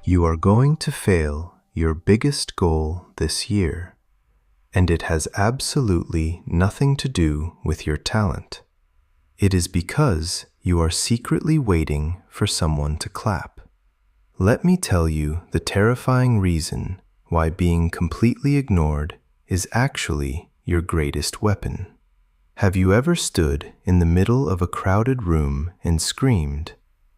You are going to fail your biggest goal this year, and it has absolutely nothing to do with your talent. It is because you are secretly waiting for someone to clap. Let me tell you the terrifying reason why being completely ignored is actually your greatest weapon. Have you ever stood in the middle of a crowded room and screamed,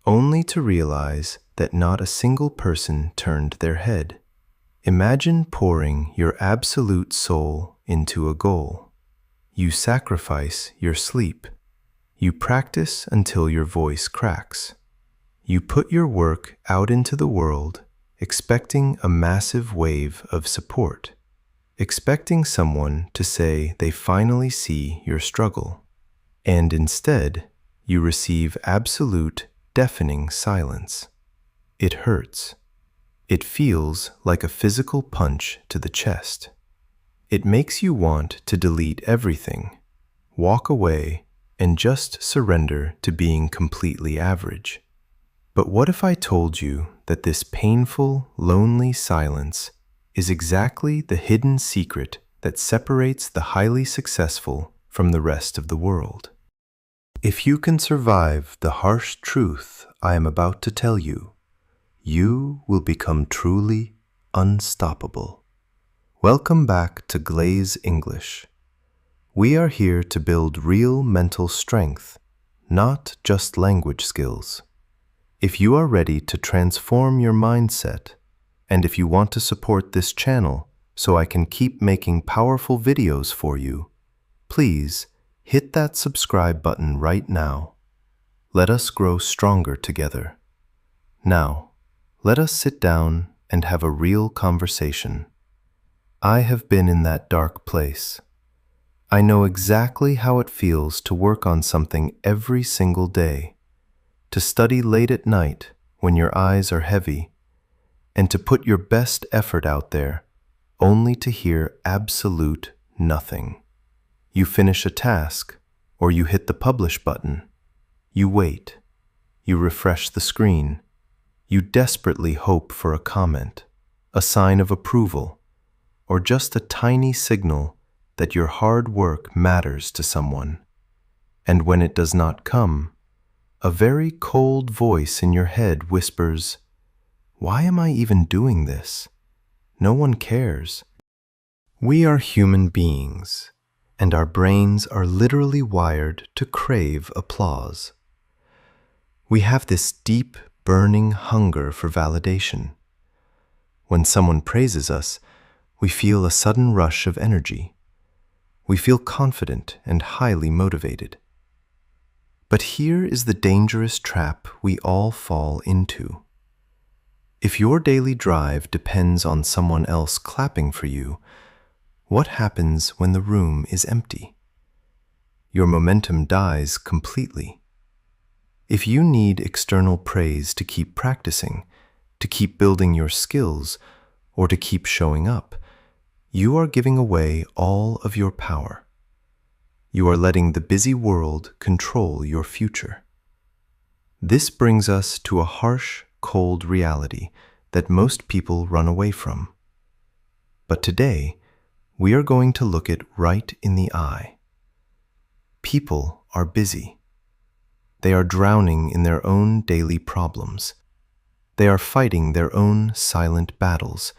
only to realize that not a single person turned their head? Imagine pouring your absolute soul into a goal. You sacrifice your sleep. You practice until your voice cracks. You put your work out into the world, expecting a massive wave of support, expecting someone to say they finally see your struggle. And instead, you receive absolute, deafening silence. It hurts. It feels like a physical punch to the chest. It makes you want to delete everything, walk away, and just surrender to being completely average. But what if I told you that this painful, lonely silence is exactly the hidden secret that separates the highly successful from the rest of the world? If you can survive the harsh truth I am about to tell you, you will become truly unstoppable. Welcome back to Glaze English. We are here to build real mental strength, not just language skills. If you are ready to transform your mindset, and if you want to support this channel so I can keep making powerful videos for you, please hit that subscribe button right now. Let us grow stronger together. Now, let us sit down and have a real conversation. I have been in that dark place. I know exactly how it feels to work on something every single day, to study late at night when your eyes are heavy, and to put your best effort out there, only to hear absolute nothing. You finish a task, or you hit the publish button. You wait. You refresh the screen. You desperately hope for a comment, a sign of approval, or just a tiny signal that your hard work matters to someone. And when it does not come, a very cold voice in your head whispers, "Why am I even doing this? No one cares." We are human beings, and our brains are literally wired to crave applause. We have this deep, burning hunger for validation. When someone praises us, we feel a sudden rush of energy. We feel confident and highly motivated. But here is the dangerous trap we all fall into. If your daily drive depends on someone else clapping for you, what happens when the room is empty? Your momentum dies completely. If you need external praise to keep practicing, to keep building your skills, or to keep showing up, you are giving away all of your power. You are letting the busy world control your future. This brings us to a harsh, cold reality that most people run away from. But today, we are going to look it right in the eye. People are busy. They are drowning in their own daily problems. They are fighting their own silent battles,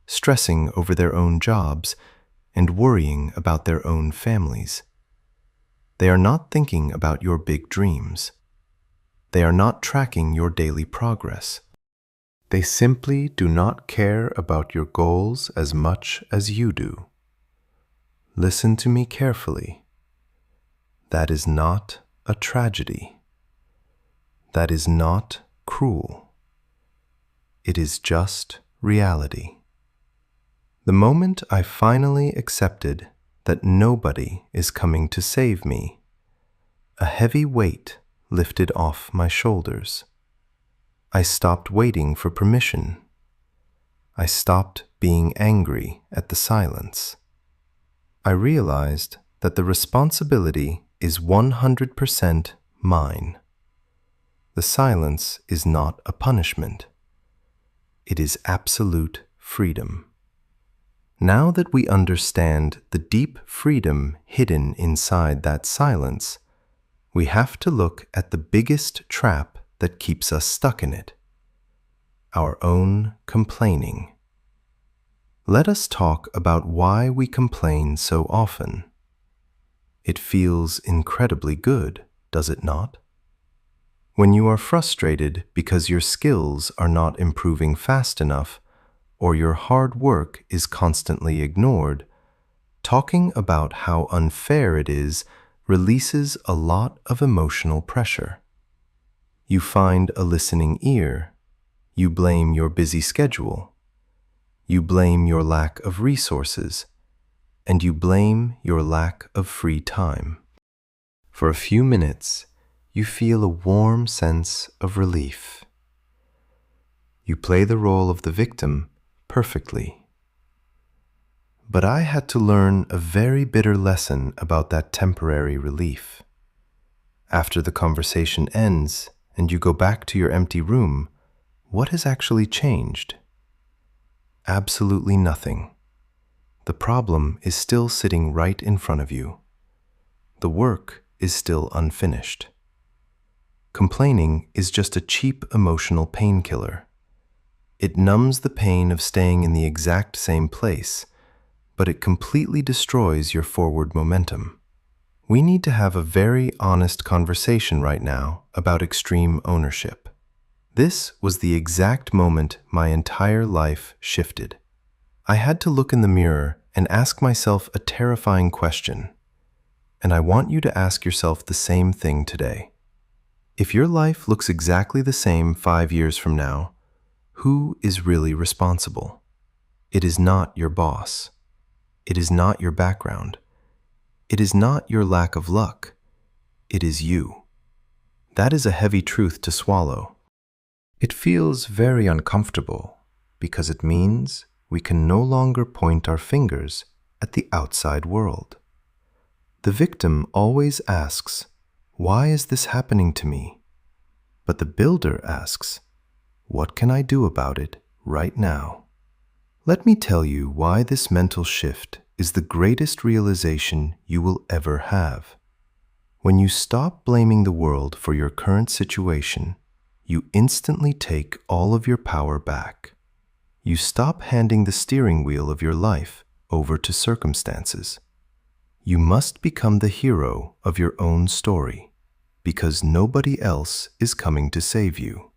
stressing over their own jobs, and worrying about their own families. They are not thinking about your big dreams. They are not tracking your daily progress. They simply do not care about your goals as much as you do. Listen to me carefully. That is not a tragedy. That is not cruel. It is just reality. The moment I finally accepted that nobody is coming to save me, a heavy weight lifted off my shoulders. I stopped waiting for permission. I stopped being angry at the silence. I realized that the responsibility is 100% mine. The silence is not a punishment. It is absolute freedom. Now that we understand the deep freedom hidden inside that silence, we have to look at the biggest trap that keeps us stuck in it: our own complaining. Let us talk about why we complain so often. It feels incredibly good, does it not? When you are frustrated because your skills are not improving fast enough, or your hard work is constantly ignored, talking about how unfair it is releases a lot of emotional pressure. You find a listening ear. You blame your busy schedule. You blame your lack of resources. And you blame your lack of free time. For a few minutes, you feel a warm sense of relief. You play the role of the victim perfectly. But I had to learn a very bitter lesson about that temporary relief. After the conversation ends and you go back to your empty room, what has actually changed? Absolutely nothing. The problem is still sitting right in front of you. The work is still unfinished. Complaining is just a cheap emotional painkiller. It numbs the pain of staying in the exact same place, but it completely destroys your forward momentum. We need to have a very honest conversation right now about extreme ownership. This was the exact moment my entire life shifted. I had to look in the mirror and ask myself a terrifying question. And I want you to ask yourself the same thing today. If your life looks exactly the same 5 years from now, who is really responsible? It is not your boss. It is not your background. It is not your lack of luck. It is you. That is a heavy truth to swallow. It feels very uncomfortable because it means we can no longer point our fingers at the outside world. The victim always asks, "Why is this happening to me?" But the builder asks, "What can I do about it right now?" Let me tell you why this mental shift is the greatest realization you will ever have. When you stop blaming the world for your current situation, you instantly take all of your power back. You stop handing the steering wheel of your life over to circumstances. You must become the hero of your own story, because nobody else is coming to save you.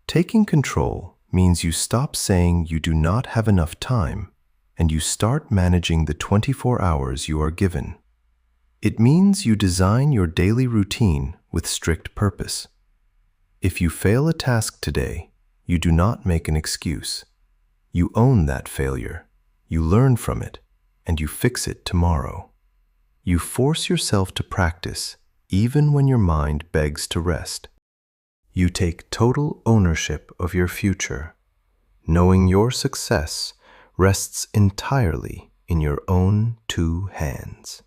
Taking control means you stop saying you do not have enough time, and you start managing the 24 hours you are given. It means you design your daily routine with strict purpose. If you fail a task today, you do not make an excuse. You own that failure, you learn from it, and you fix it tomorrow. You force yourself to practice even when your mind begs to rest. You take total ownership of your future, knowing your success rests entirely in your own 2 hands.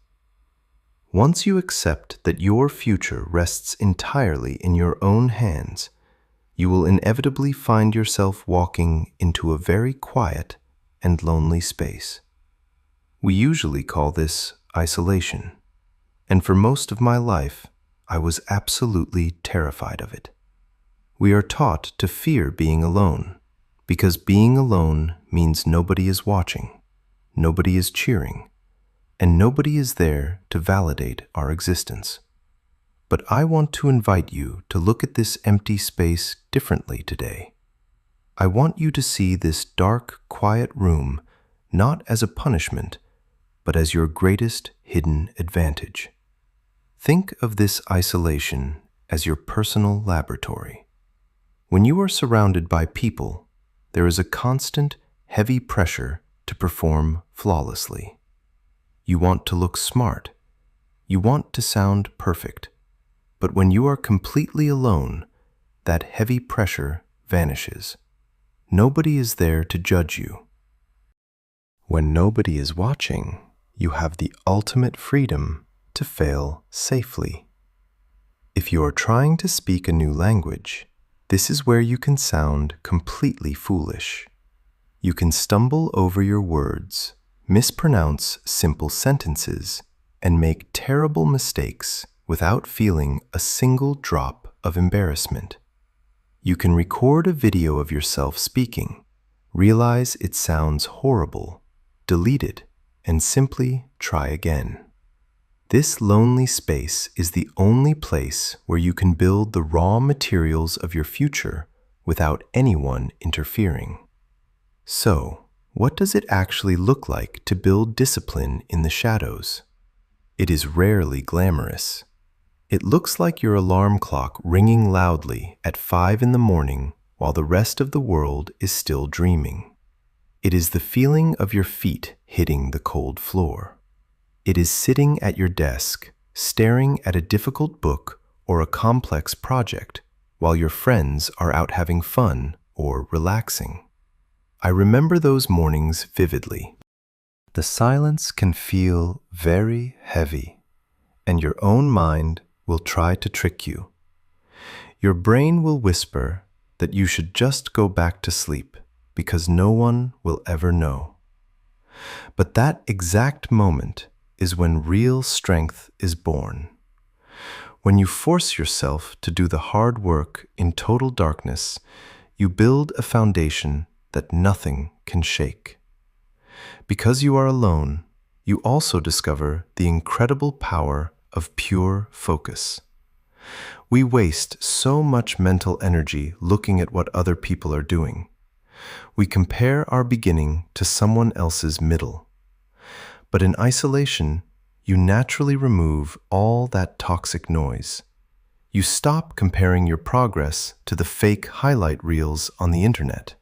Once you accept that your future rests entirely in your own hands, you will inevitably find yourself walking into a very quiet and lonely space. We usually call this isolation, and for most of my life, I was absolutely terrified of it. We are taught to fear being alone, because being alone means nobody is watching, nobody is cheering, and nobody is there to validate our existence. But I want to invite you to look at this empty space differently today. I want you to see this dark, quiet room not as a punishment, but as your greatest hidden advantage. Think of this isolation as your personal laboratory. When you are surrounded by people, there is a constant, heavy pressure to perform flawlessly. You want to look smart. You want to sound perfect. But when you are completely alone, that heavy pressure vanishes. Nobody is there to judge you. When nobody is watching, you have the ultimate freedom to fail safely. If you are trying to speak a new language, This is where you can sound completely foolish. You can stumble over your words, mispronounce simple sentences, and make terrible mistakes without feeling a single drop of embarrassment. You can record a video of yourself speaking, realize it sounds horrible, delete it, and simply try again. This lonely space is the only place where you can build the raw materials of your future without anyone interfering. So, what does it actually look like to build discipline in the shadows? It is rarely glamorous. It looks like your alarm clock ringing loudly at 5 in the morning while the rest of the world is still dreaming. It is the feeling of your feet hitting the cold floor. It is sitting at your desk, staring at a difficult book or a complex project while your friends are out having fun or relaxing. I remember those mornings vividly. The silence can feel very heavy, and your own mind will try to trick you. Your brain will whisper that you should just go back to sleep because no one will ever know. But that exact moment is when real strength is born. When you force yourself to do the hard work in total darkness, you build a foundation that nothing can shake. Because you are alone, you also discover the incredible power of pure focus. We waste so much mental energy looking at what other people are doing. We compare our beginning to someone else's middle. But in isolation, you naturally remove all that toxic noise. You stop comparing your progress to the fake highlight reels on the internet.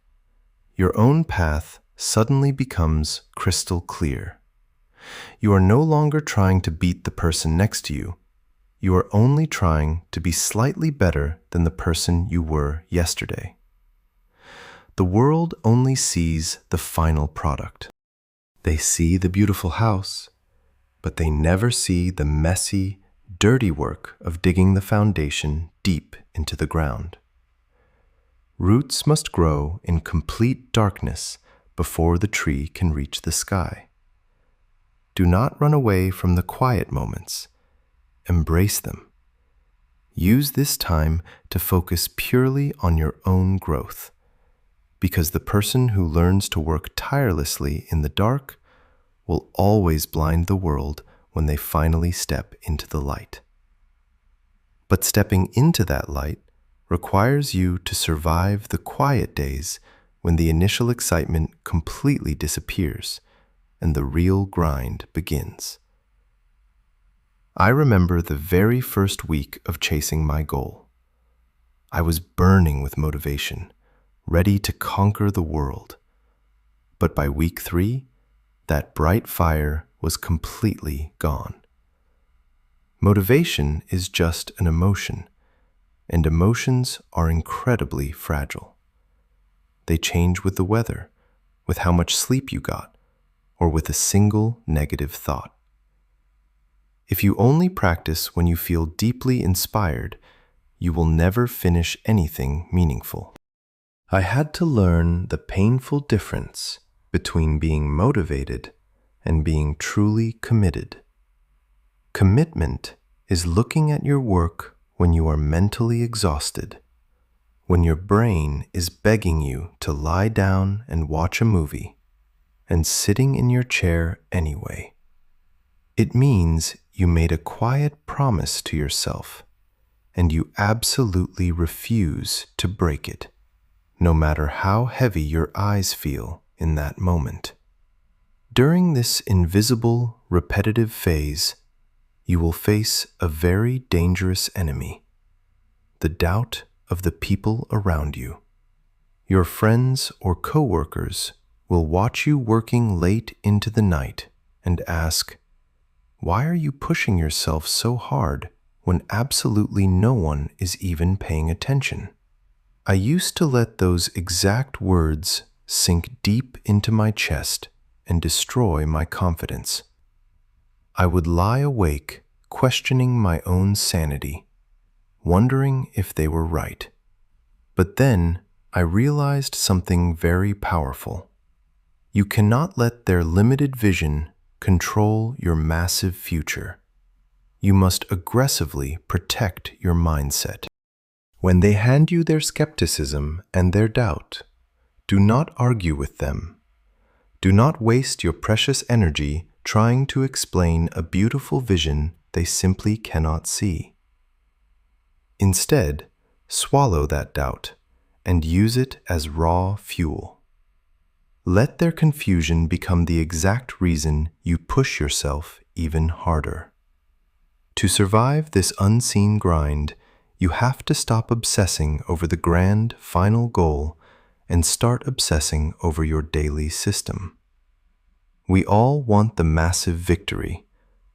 Your own path suddenly becomes crystal clear. You are no longer trying to beat the person next to you. You are only trying to be slightly better than the person you were yesterday. The world only sees the final product. They see the beautiful house, but they never see the messy, dirty work of digging the foundation deep into the ground. Roots must grow in complete darkness before the tree can reach the sky. Do not run away from the quiet moments. Embrace them. Use this time to focus purely on your own growth, because the person who learns to work tirelessly in the dark will always blind the world when they finally step into the light. But stepping into that light requires you to survive the quiet days when the initial excitement completely disappears and the real grind begins. I remember the very first week of chasing my goal. I was burning with motivation, ready to conquer the world. But by week 3, that bright fire was completely gone. Motivation is just an emotion, and emotions are incredibly fragile. They change with the weather, with how much sleep you got, or with a single negative thought. If you only practice when you feel deeply inspired, you will never finish anything meaningful. I had to learn the painful difference between being motivated and being truly committed. Commitment is looking at your work when you are mentally exhausted, when your brain is begging you to lie down and watch a movie, and sitting in your chair anyway. It means you made a quiet promise to yourself, and you absolutely refuse to break it, no matter how heavy your eyes feel in that moment. During this invisible, repetitive phase, you will face a very dangerous enemy, the doubt of the people around you. Your friends or coworkers will watch you working late into the night and ask, "Why are you pushing yourself so hard when absolutely no one is even paying attention?" I used to let those exact words sink deep into my chest and destroy my confidence. I would lie awake questioning my own sanity, wondering if they were right. But then I realized something very powerful. You cannot let their limited vision control your massive future. You must aggressively protect your mindset. When they hand you their skepticism and their doubt, do not argue with them. Do not waste your precious energy trying to explain a beautiful vision they simply cannot see. Instead, swallow that doubt and use it as raw fuel. Let their confusion become the exact reason you push yourself even harder. To survive this unseen grind, you have to stop obsessing over the grand final goal and start obsessing over your daily system. We all want the massive victory,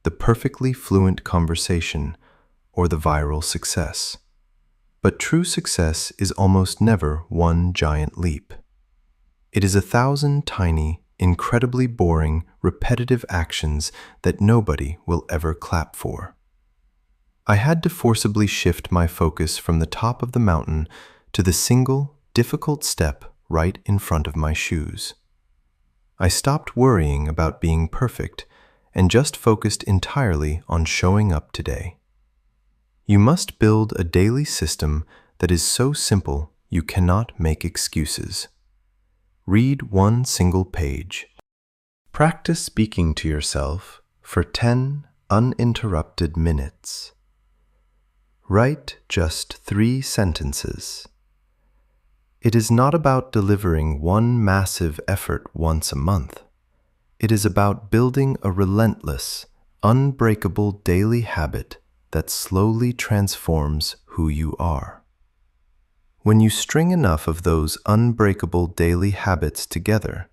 the perfectly fluent conversation, or the viral success. But true success is almost never one giant leap. It is 1,000 tiny, incredibly boring, repetitive actions that nobody will ever clap for. I had to forcibly shift my focus from the top of the mountain to the single, difficult step right in front of my shoes. I stopped worrying about being perfect and just focused entirely on showing up today. You must build a daily system that is so simple you cannot make excuses. Read one single page. Practice speaking to yourself for 10 uninterrupted minutes. Write just 3 sentences. It is not about delivering one massive effort once a month. It is about building a relentless, unbreakable daily habit that slowly transforms who you are. When you string enough of those unbreakable daily habits together,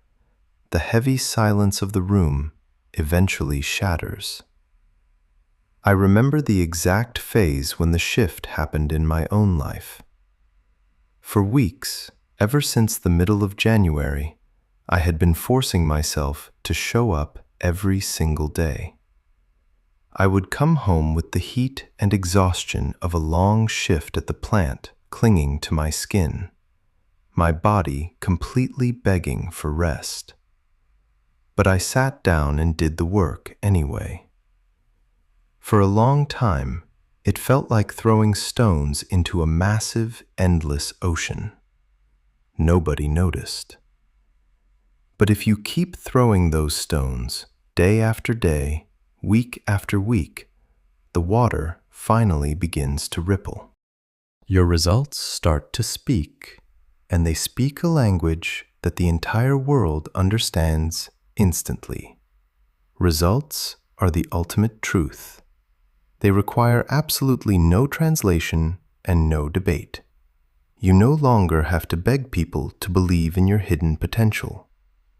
the heavy silence of the room eventually shatters. I remember the exact phase when the shift happened in my own life. For weeks, ever since the middle of January, I had been forcing myself to show up every single day. I would come home with the heat and exhaustion of a long shift at the plant clinging to my skin, my body completely begging for rest. But I sat down and did the work anyway. For a long time, it felt like throwing stones into a massive, endless ocean. Nobody noticed. But if you keep throwing those stones, day after day, week after week, the water finally begins to ripple. Your results start to speak, and they speak a language that the entire world understands instantly. Results are the ultimate truth. They require absolutely no translation and no debate. You no longer have to beg people to believe in your hidden potential.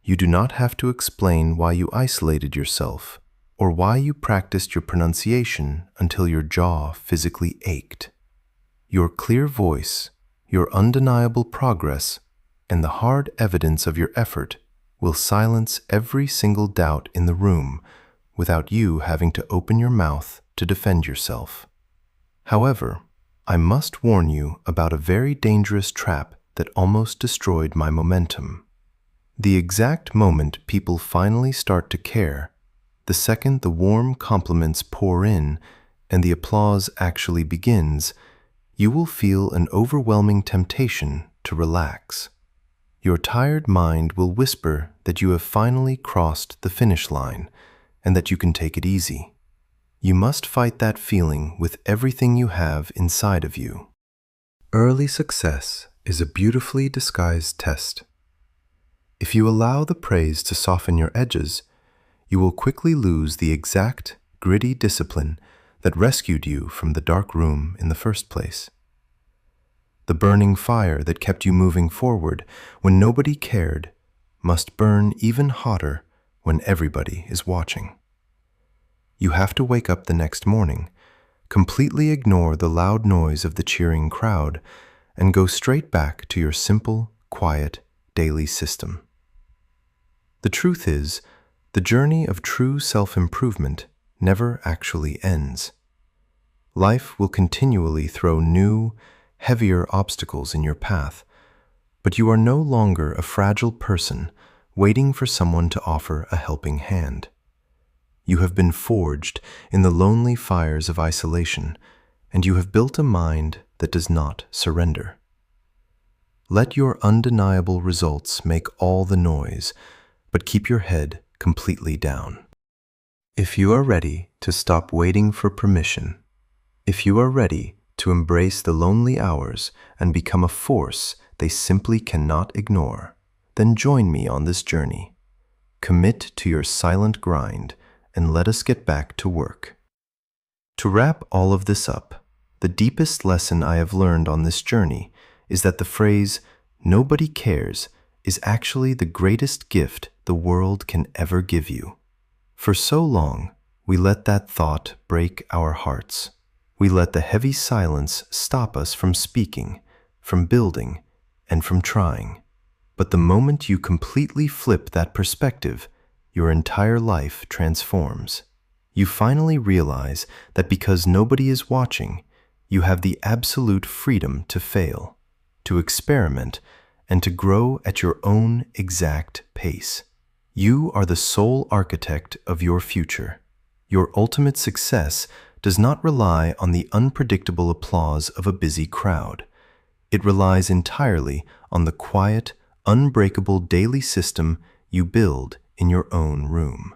You do not have to explain why you isolated yourself or why you practiced your pronunciation until your jaw physically ached. Your clear voice, your undeniable progress, and the hard evidence of your effort will silence every single doubt in the room without you having to open your mouth to defend yourself. However, I must warn you about a very dangerous trap that almost destroyed my momentum. The exact moment people finally start to care, the second the warm compliments pour in and the applause actually begins, you will feel an overwhelming temptation to relax. Your tired mind will whisper that you have finally crossed the finish line and that you can take it easy. You must fight that feeling with everything you have inside of you. Early success is a beautifully disguised test. If you allow the praise to soften your edges, you will quickly lose the exact, gritty discipline that rescued you from the dark room in the first place. The burning fire that kept you moving forward when nobody cared must burn even hotter when everybody is watching. You have to wake up the next morning, completely ignore the loud noise of the cheering crowd, and go straight back to your simple, quiet, daily system. The truth is, the journey of true self-improvement never actually ends. Life will continually throw new, heavier obstacles in your path, but you are no longer a fragile person waiting for someone to offer a helping hand. You have been forged in the lonely fires of isolation, and you have built a mind that does not surrender. Let your undeniable results make all the noise, but keep your head completely down. If you are ready to stop waiting for permission, if you are ready to embrace the lonely hours and become a force they simply cannot ignore, then join me on this journey. Commit to your silent grind and let us get back to work. To wrap all of this up, the deepest lesson I have learned on this journey is that the phrase, "nobody cares," is actually the greatest gift the world can ever give you. For so long, we let that thought break our hearts. We let the heavy silence stop us from speaking, from building, and from trying. But the moment you completely flip that perspective, your entire life transforms. You finally realize that because nobody is watching, you have the absolute freedom to fail, to experiment, and to grow at your own exact pace. You are the sole architect of your future. Your ultimate success does not rely on the unpredictable applause of a busy crowd. It relies entirely on the quiet, unbreakable daily system you build in your own room.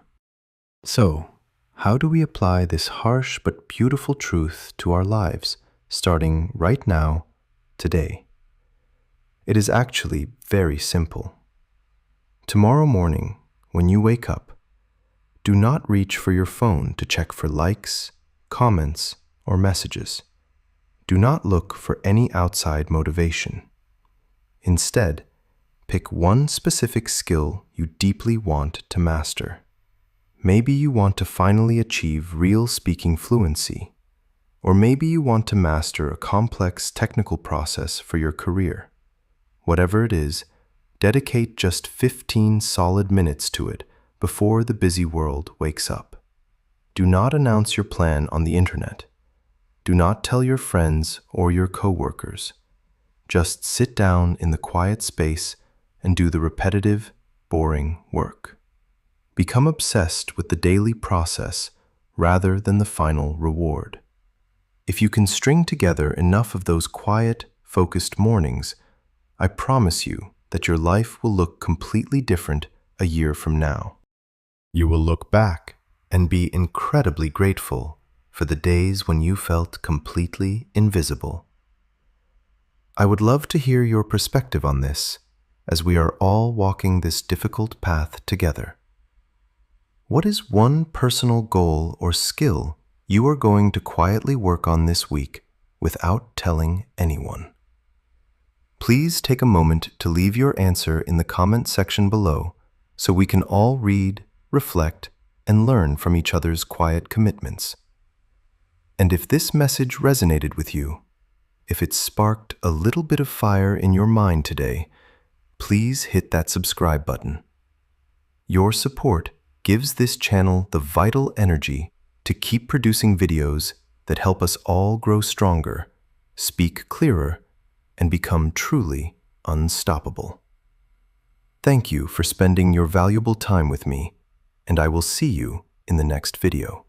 So, how do we apply this harsh but beautiful truth to our lives, starting right now, today? It is actually very simple. Tomorrow morning, when you wake up, do not reach for your phone to check for likes, comments, or messages. Do not look for any outside motivation. Instead, pick one specific skill you deeply want to master. Maybe you want to finally achieve real speaking fluency, or maybe you want to master a complex technical process for your career. Whatever it is, dedicate just 15 solid minutes to it before the busy world wakes up. Do not announce your plan on the internet. Do not tell your friends or your coworkers. Just sit down in the quiet space and do the repetitive, boring work. Become obsessed with the daily process rather than the final reward. If you can string together enough of those quiet, focused mornings, I promise you that your life will look completely different a year from now. You will look back and be incredibly grateful for the days when you felt completely invisible. I would love to hear your perspective on this, as we are all walking this difficult path together. What is one personal goal or skill you are going to quietly work on this week without telling anyone? Please take a moment to leave your answer in the comment section below so we can all read, reflect, and learn from each other's quiet commitments. And if this message resonated with you, if it sparked a little bit of fire in your mind today, please hit that subscribe button. Your support gives this channel the vital energy to keep producing videos that help us all grow stronger, speak clearer, and become truly unstoppable. Thank you for spending your valuable time with me, and I will see you in the next video.